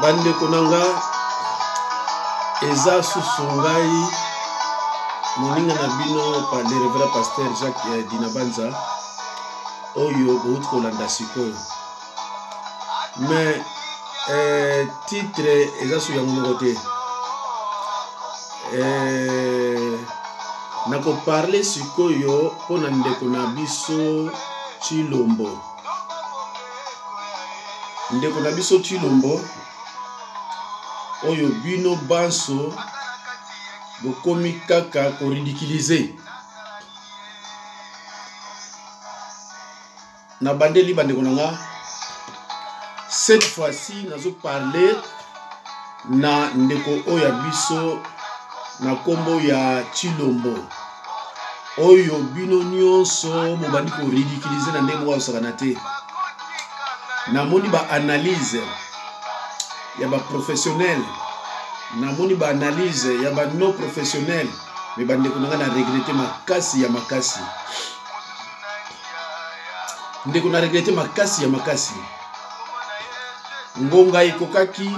Bande konanga eza susungai moninga na bino par le révérend pasteur Jacques Dinabanza oyo bout kolanda sikoyo. Mais titre eza su yango ngote. Nako parler sikoyo pona ndeko na biso Chilombo. Ndeko na biso Chilombo oyo bino banso bokomi kaka ko ridiculiser na bandeli bandeko nanga. Cette fois-ci nazo parler na ndeko oya biso na kombo ya Chilombo oyo bino nyonso mobandi ko ridiculiser na ndenge wa osakana te. Na moni ba analyse ya ba professionnel, na moni ba analyse ya ba non professionnel, mais ba ndeko nanga na regretter makasi ya makasi. Ndeko na regretter makasi ya makasi. Ngonga ikokaki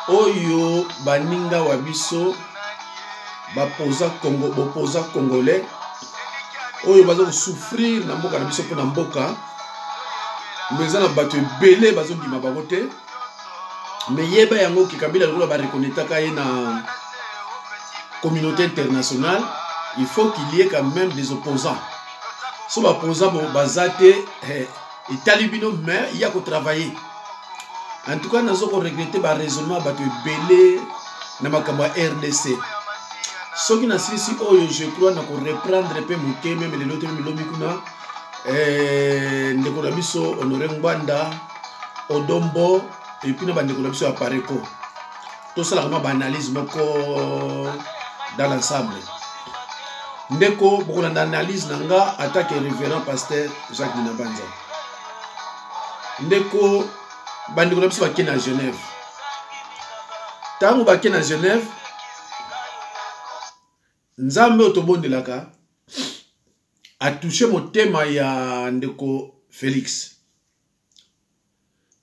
oyo baninga wa biso bapoza Congo, bopoza congolais oyo bazo souffrir na mboka na biso po na mboka. Mais na bato belé bazo ndima bango te. Mais yeba yango ki Kabila lokola ba reconnaître ka ye na communauté internationale, il faut qu'il y ait quand même des opposants. So ba opposants bo bazate italibino mais il y a ko travailler. En tout cas nazo ko regretter ba raisonnement bato belé na makamba RDC. Soki na sisi oyo je crois na ko reprendre pe muke même les autres milobi kuna ndeko na biso Honoré Mbanda Odombo et puis na bandeko na biso Apareko. Tout ça la ma analyse moko dans l'ensemble. Ndeko beaucoup d'analyse nanga attaque révérend pasteur Jacques Dinabanza. Ndeko bandeko na biso ba kena Genève. Tango ba kena Genève Nzambe otobondelaka a touché mon thème ya ndeko Félix.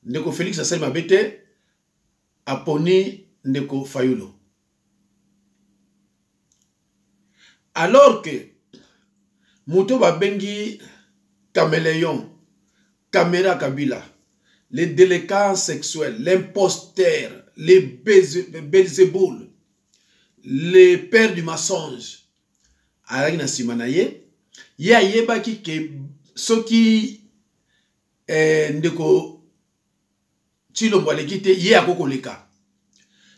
Ndeko Félix a seulement bête a poni ndeko Fayulu. Alors que Mouto Babengi caméléon, caméra Kabila, les délinquants sexuels, l'imposteur, les Belzéboul, les pères du mensonge, Aragna Simanaye. Ya yeba ki ke soki ndeko Chilombo alekite ye akoko leka.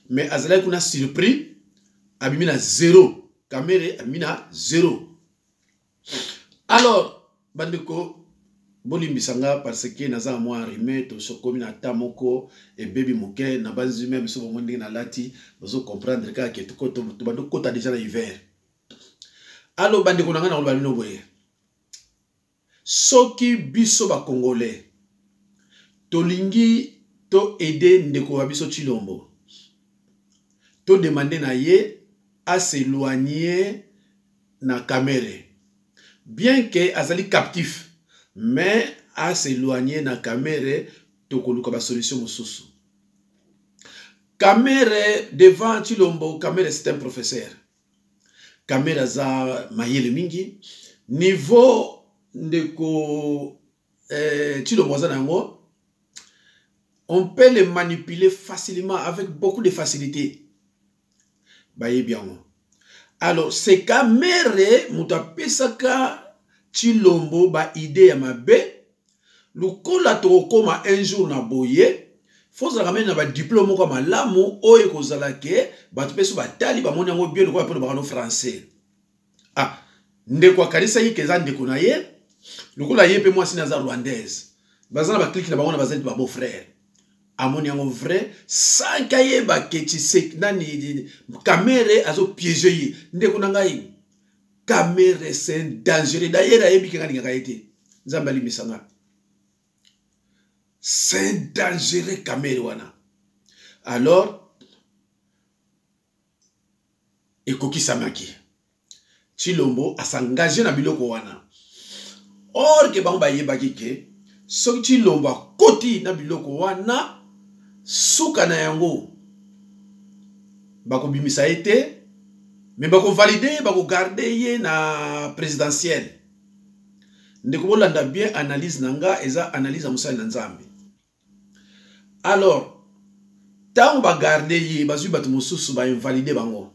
Mais azala kuna surpris abimina 0. Kamere abimina 0. Alors bandeko bolimbisanga parce que naza moi rimé to sokomi na tamoko et baby moke na banzi même so bondi na lati bozo comprendre ka ke to bando kota déjà na hiver. Alors bandeko nanga na balino boye. Soki biso ba congolais tolingi to aider ndeko wa biso Chilombo to demander na ye à s'éloigner na Kamere, bien que azali captif, mais à s'éloigner na Kamere to koluka ba solution mosusu. Kamere devant Chilombo, Kamere c'est un professeur. Kamere za mayele mingi niveau ndeko Chilombo za nango. On peut les manipuler facilement avec beaucoup de facilité. Baye bien. Alors, c'est Kamere mutapesaka Chilombo ba idée ya mabe. Lukola to koma un jour na boye. Faut se ramener na ba diplôme comme lamu oye kozala ke ba peso ba tali ba moni yango bien ko ba no français. Ah, ndeko kanisa yi keza ndeko na ye. Lukola ye pe moi sinaza rwandaise. Bazana ba clique na ba bazali ba beau frère. Amoni yango vrai sans kayeba keti sek nani Kamere azo piéger ndeko nangai. Kamere c'est un danger d'ailleurs ayebi ke ngani ngakaite nzambali misanga c'est un danger Kamere wana. Alors ekoki samaki Chilombo a s'engager na biloko wana. Or ke bango bayeba ke soki Chilombo koti na biloko wana suka na yango bako bimisa été mais bako valider bako garder ye na présidentielle ndeko bolanda bien analyse nanga eza analyse musali na nzambe. Alors tant ba garder ye bazui batu mususu ba invalider bango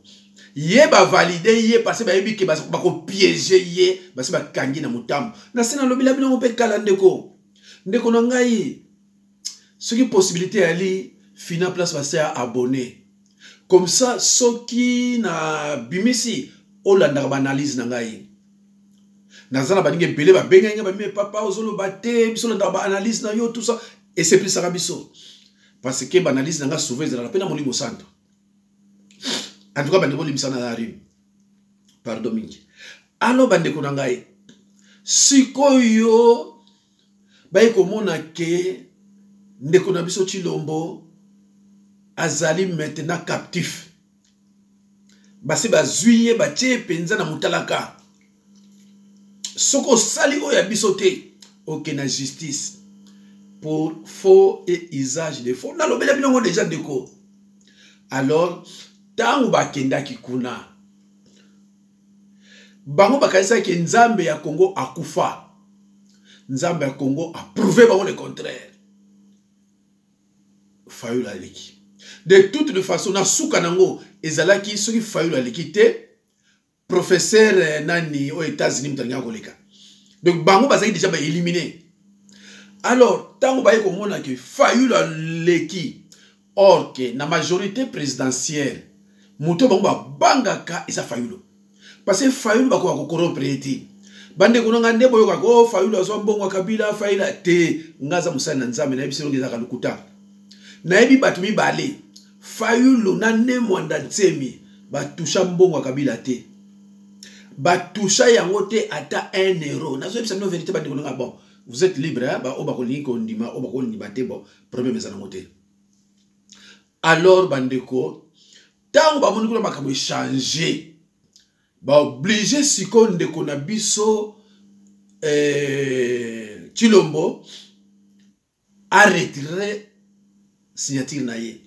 ye ba valider ye parce ba yebi ke bako piéger ye basi ba kangi na mutambo na sena lobila bino mpe kala ndeko na ngai ce qui possibilité ali fina place ba se abonné comme ça soki na bimisi olanda ba analyse na ngai nazana ba ninge belé ba benga ba mi papa ozolo baté biso landa ba analyse na yo tout ça et c'est plus ça biso parce que ba analyse na nga souvent ezala la pena molimo santo. En tout cas bande bolimisa na rime pardon mingi alors bande ko na ngai sikoyo baye komona ke ndeko na biso Tshilombo azali maintenant captif basi bazuye batie penza na mutalaka soko sali oya biso te ok na justice pour faux et usage de faux nalobela bilongo déjà ndeko. Alors tangu bakendaki kuna bango bakanisa ke nzambe ya Congo akufa nzambe ya Congo a prouvé bango le contraire Fayulu aleki de toute façon na suka nango ezalaki soki Fayulu aleki te professeur nani aux États-Unis mtanya koleka donc bango bazaki déjà ba éliminé. Alors tangu baye komona ke Fayulu aleki or que na majorité présidentielle muto bango bangaka esa Fayulu parce que Fayulu bako ko corrompre eti bande kunanga ndebo yoka ko Fayulu azo mbongo Kabila Fayula te ngaza musana nzambe na ebiselo ngeza kalukuta na ebi batu mibale Fayulu na ne mwanda ntsemi batusha mbongo Kabila te batusha yango te ata 1 euro nazo ebisa no vérité bande kunanga bon vous êtes libre hein ba obako linko ndima obako ndima te bon problème ezana ngote. Alors bandeko tant ba moni kuna makambo changer ba obligé siko ndeko na biso Tshilombo a retiré signature na ye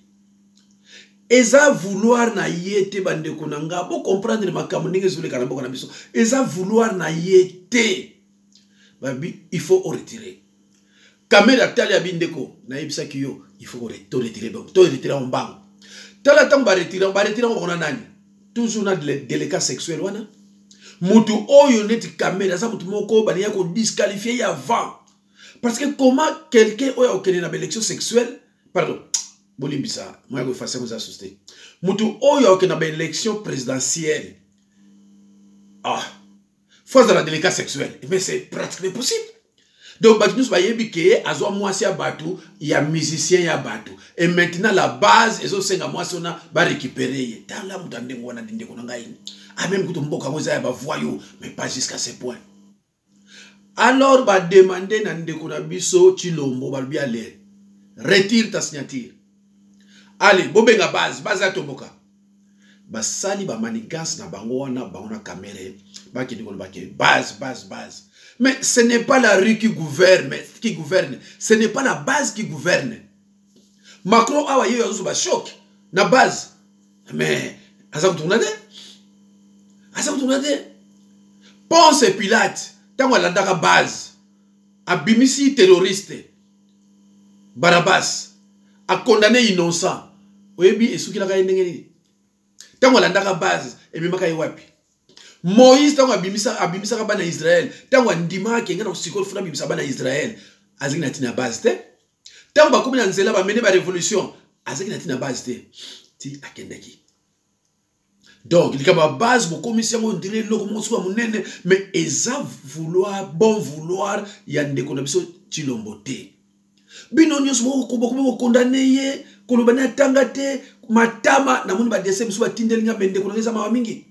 eza vouloir na ye te bandeko na nga bo comprendre makambo ndenge zule kana boka na biso eza vouloir na ye te babi il faut retirer caméra tali abindeko na yebisa kiyo il faut retirer bon to retirer en banc tala tam ba retirer on a nani toujours na délicat sexuel wana mutu oyo neti caméra ça mutu moko bani yako disqualifier avant parce que comment quelqu'un oyo okene na élection sexuelle pardon bolimbisa moi ko faire ça souster mutu oyo okene na élection présidentielle force de la délicat sexuel mais c'est pratiquement possible. Donc nous bayebi ke azwa mwasi ya batu ya musicien ya batu et maintenant la base ezo senga mwasi ona ba récupérer ye tala mutande ngwana dinde ko ngai même kuto mboka ngoza ya ba voyou mais pas jusqu'à ce point. Alors ba demander na ndeko na biso Tshilombo ba bi aller retire ta signature allez bobenga base ya tomboka basali ba manigance na bango wana bango na caméra ba ki ndiko ba ke base. Mais ce n'est pas la rue qui gouverne, ce n'est pas la base qui gouverne. Macron a eu un choc, la base. Mais, Ponce Pilate, tant qu'on a la base, a bimisi terroriste, Barabas, a condamné innocent. Oyebi et souki la gagne n'engeni. Tant qu'on a la base, et même quand il wapi. Moïse tango abimisa ka bana Israël tango ndima kenga na sikolo funa bimisa bana Israël aziki na tina base te tango bakomi na nzela ba mene ba révolution aziki na tina base te ti akendeki donc il y a ba base bo commission on dirait loko mosuwa munene mais eza bon vouloir ya ndeko na biso Tshilombo te bino nyos mo ko condamné ye ko lobana tanga te matama na moni ba desem so ba tindelinga bende ko ngeza ma mingi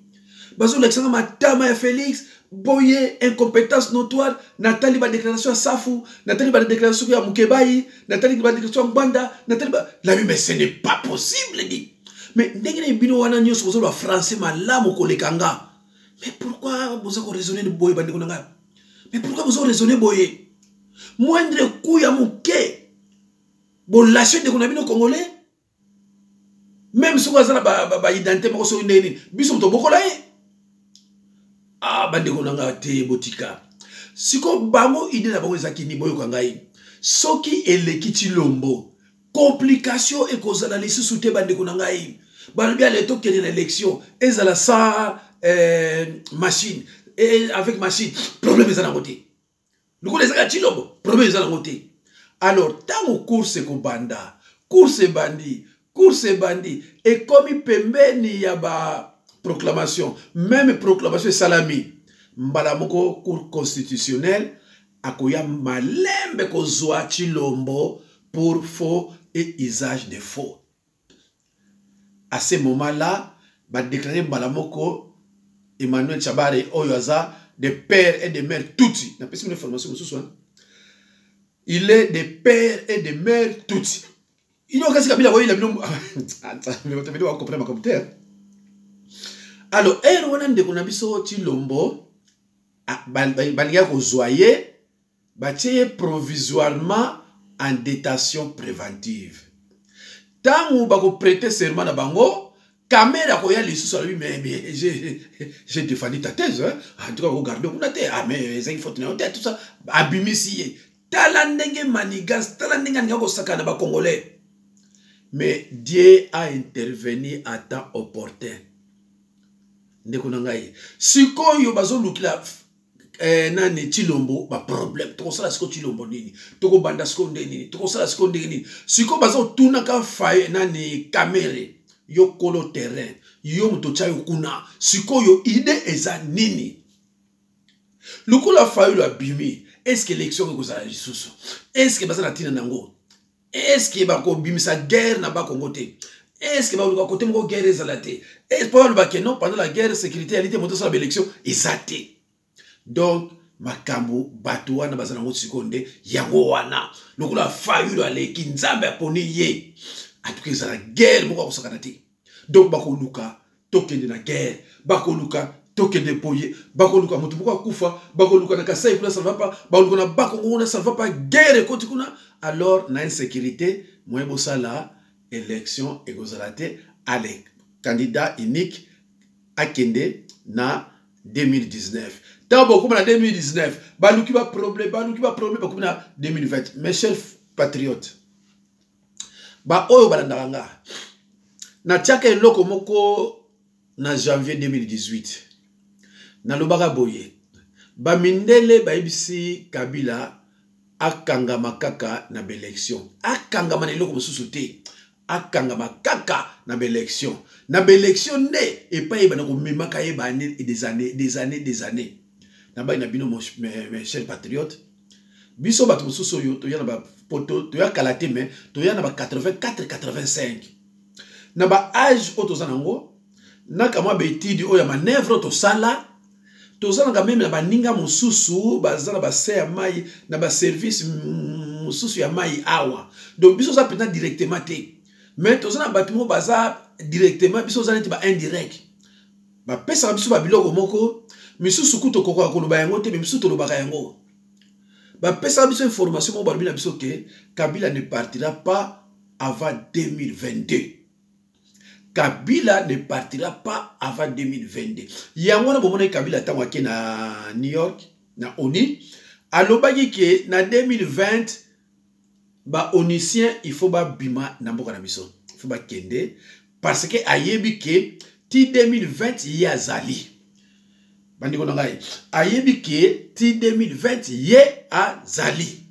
bazo l'exemple matama ya Félix boye incompétence notoire Nathalie ba déclaration Safu Nathalie ba déclaration ya Mukebai Nathalie ba déclaration Mbanda Nathalie ba la mais ce n'est pas possible dit mais ndengene bino wana nyos ko ba français malamu ko lekanga mais pourquoi vous avez raisonné de boye ba ndeko mais pourquoi vous avez raisonné boye moindre coup ya muke Bon, lâchez de Konabino Congolais. Même si vous avez une identité, vous avez une identité. Ah, bande konanga te botika. Siko bango ide na bango ezaki ni boyo kangai. Soki eleki Tshilombo. Complication et kozala lisusu te bande konangai. Bana bien le toke de l'élection. Ezala sa machine. Et avec machine, problème ezala côté. Le ko ezaka Tshilombo, problème ezala côté. Alors, tant course ko banda, course bandi, et comme pembeni ya ba proclamation, même proclamation salami, mbalamoko cour constitutionnel, akoya malembe ko zwa Tshilombo pour faux et usage de faux. À ce moment-là, va déclarer mbalamoko Emmanuel Tchabare Oyoza des pères et des mères Tutsi. N'a pas une information ce soir. Il est des pères et des mères Tutsi. Il y a aussi Kabila voyez la bino. Attends, mais vous devez comprendre ma commentaire. Alors, on de konabiso Tshilombo balia ko zoyer batie provisoirement en détention préventive. Tant ou bako prêter serment na bango, caméra ko ya lisu sur lui mais j'ai défendu ta thèse hein. En tout cas regardez on a té ah mais ça il faut tenir tout ça abimisi talandenge manigas talandenge ngako sakana ba congolais. Mais Dieu a intervenu à temps opportun. Ndekonangai sikoyo bazolukila nani Tshilombo ba problème to sala siko Tshilombo nini to banda siko ndeni to sala siko ndeni siko bazo tuna ka faye nani kamere yo kolo terrain yo muto chayo kuna sikoyo ide eza nini lukola faye lo abimi est-ce que l'élection ko sala lisusu est-ce que bazana tina nango est-ce que bako bimisa guerre na ba Congo te est-ce que ba côté mo guerre ezalate est-ce que non pendant la guerre sécuritéalité moto sur l'élection ezate. Donc makambo bato wana bazana ngo sikonde yango wana lokola fayulu aleki nzambe aponi ye atukiza la guerre moko kosakana te. Donc bakoluka tokende na guerre bakoluka tokende poye bakoluka moto moko akufa bakoluka na kasai kuna ça va pas bakoluka na bakongo na ça va pas guerre koti kuna alors na insécurité moyen bosala élection egozalate ale candidat unique akende na 2019. Tant beaucoup en 2019, baluki ba problème beaucoup na 2020. Mes chers patriotes, ba oyo balandanga na tiaka eloko moko na janvier 2018. Na lobaka boye, ba mindele ba ibisi Kabila akangama kaka na élection. Akangama na eloko mosusu te. Akangama kaka na élection. Na élection ne et pas yeba na ko memaka yeba des années. Naba ina bino mes chers patriotes. Biso bato mosusu yo to yana ba poto to ya kalate mais to yana ba 84 85. Na ba âge o to zanango na kama betidi o ya manœuvre to sala to zananga même na ba ninga mosusu bazana ba se ya mai na ba service mosusu ya mai awa. Donc biso ça peut directement te. Mais to zananga batimo baza directement biso zaneti ba indirect. Ba pesa biso ba biloko moko misusu kuto koko akoloba yango te misusu to lobaka yango. Ba pesa biso information mo barbina biso ke Kabila ne partira pas avant 2022. Kabila ne partira pas avant 2022. Yango na bomona Kabila tango ke na New York na ONU alobaki ke na 2020 ba onisien il faut ba bima na mboka na biso. Il faut ba kende parce que ayebi ke ti 2020 yazali. Bandiko nangai ayebi ke ti 2020 ye azali.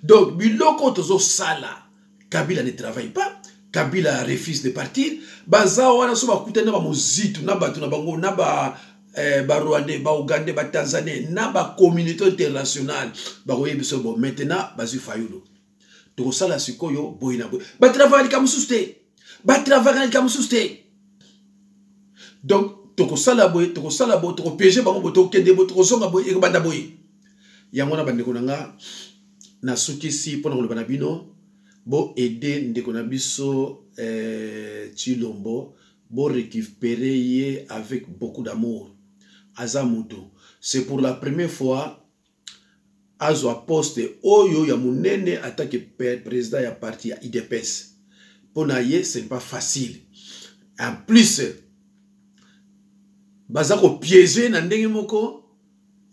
Donc biloko tozo sala Kabila ne travaille pas. Kabila refuse de partir. Baza wana so bakutana ba mozitu na batu na bango na ba Rwandais, ba Ougandais, ba Tanzaniens, na ba communauté internationale. Ba koyebi so bon maintenant bazu fayulu. Toko sala sikoyo boyina boy. Ba travailler comme susté. Ba travailler comme susté. Donc toko sala boy, toko PG bango boto kende boto zonga boy e banda boy. Yango na bandeko nanga na suki si pona ko bana bino bo aider ndeko na biso Tshilombo bo récupérer ye avec beaucoup d'amour. Azamuto. C'est pour la première fois azwa poste oyo ya munene attaque président ya parti ya IDPS. Pour naye, ce n'est pas facile. En plus, bazako piéger na ndenge moko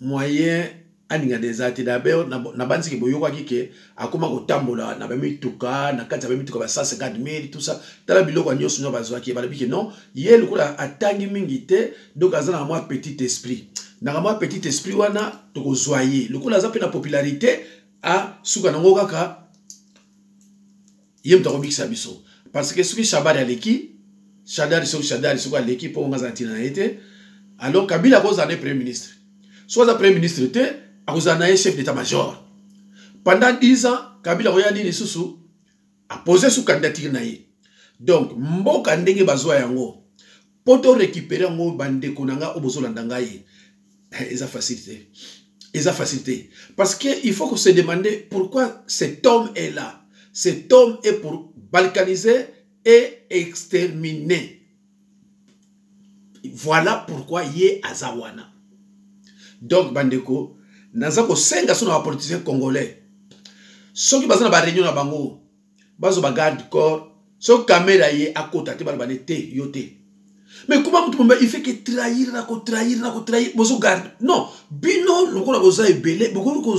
moyen aninga des arts d'abord na banzi ke boyoka kike akoma kotambola na bamituka na kati ya bamituka ba 150,000 tout ça tala biloko nyonso nyo bazwa ki balabi ke non ye lokola atangi mingi te donc azana moi petit esprit na moi petit esprit wana toko zoyer lokola aza pe na popularité a suka nango kaka yem to robikisa biso parce que suki Shabari aleki Shadari suka aleki po ngaza tina été alors Kabila ko zane premier ministre soit premier ministre te a chef d'état-major. Pendant 10 ans, Kabila Royani ni susu a posé sous candidature naïe. Donc, mboka ndenge bazwa yango. Poto récupérer ngo bande konanga obozo landangaye. Ils ont facilité. Ils ont facilité. Parce qu'il faut se demander pourquoi cet homme est là. Cet homme est pour balkaniser et exterminer. Voilà pourquoi il est à Zawana. Donc, bandeko, nazako senga sona ba politiciens congolais soki bazana ba réunion na bango bazo ba garde corps so caméra ye akota te bala banete yote mais comment mutu mba il fait que trahir bozo garde non bino lokola boza ebele boko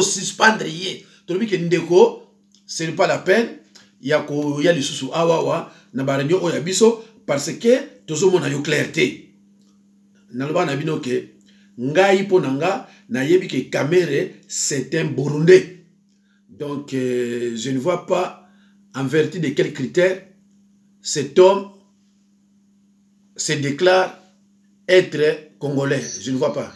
suspendre ye to ke ndeko ce n'est pas la peine ya ko ya lisusu awawa na ba réunion oya biso parce que tozo mona yo clarté na loba na bino ke ngai ponanga na yebi que Kamere c'est un Burundais. Donc je ne vois pas en vertu de quels critères cet homme se déclare être congolais. Je ne vois pas.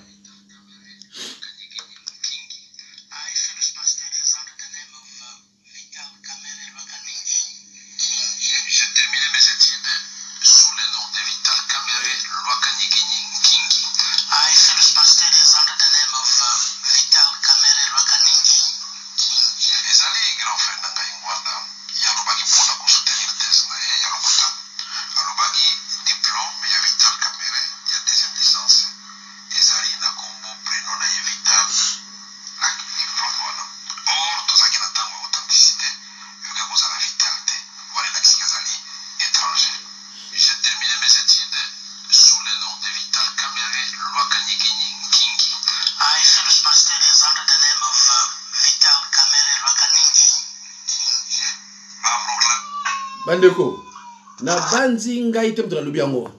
Bandeko, na banzi ngai te mtala lubiango.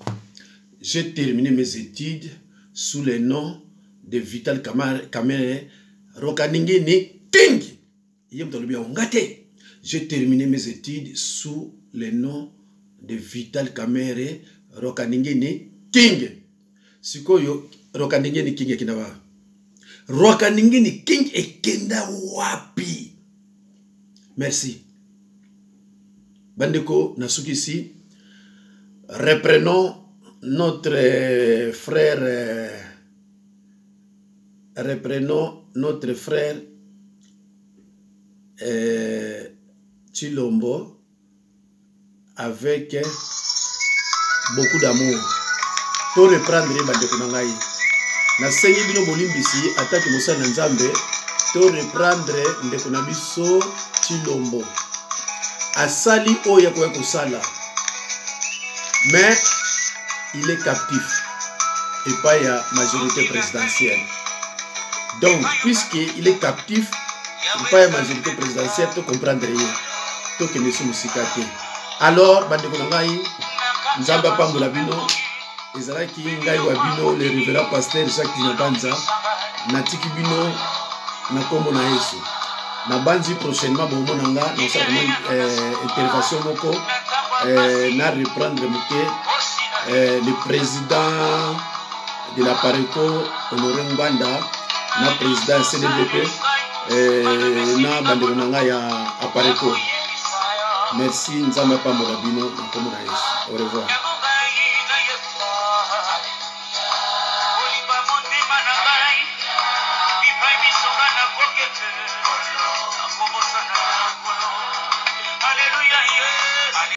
J'ai terminé mes études sous le nom de Vital Kamerhe Rokaningini King. J'ai terminé mes études sous le nom de Vital Kamerhe Rokaningini King. Sikoyo Rokaningini King ekinawa. Rokaningini King ekenda wapi. Merci. Bandeko, Nasukisi, reprenons notre frère Chilombo avec beaucoup d'amour. Pour reprendre Bandeko Nangai. Na sengi bino bolimbisi attaque Moussa Nzambe. Pour reprendre Ndeko Nabiso Chilombo. Asali oya kwa kusala. Mais il est captif et pas la majorité présidentielle. Donc, puisqu'il est captif et pas la majorité présidentielle, tu comprends rien. Tu connais ce musikate. Alors, bandeko ngai, nzamba pambola bino, ezalaki ngai wa bino le révérend pasteur Jacques Dinabanza, natiki bino na kombo na Yesu. Na banzi prochainement bon monanga na sa intervention moko na reprendre le président de la Pareco Honoré Mbanda na président CDDP na bandeko nanga ya Pareco. Merci nzamba pambola bino na komona Yesu. Au revoir.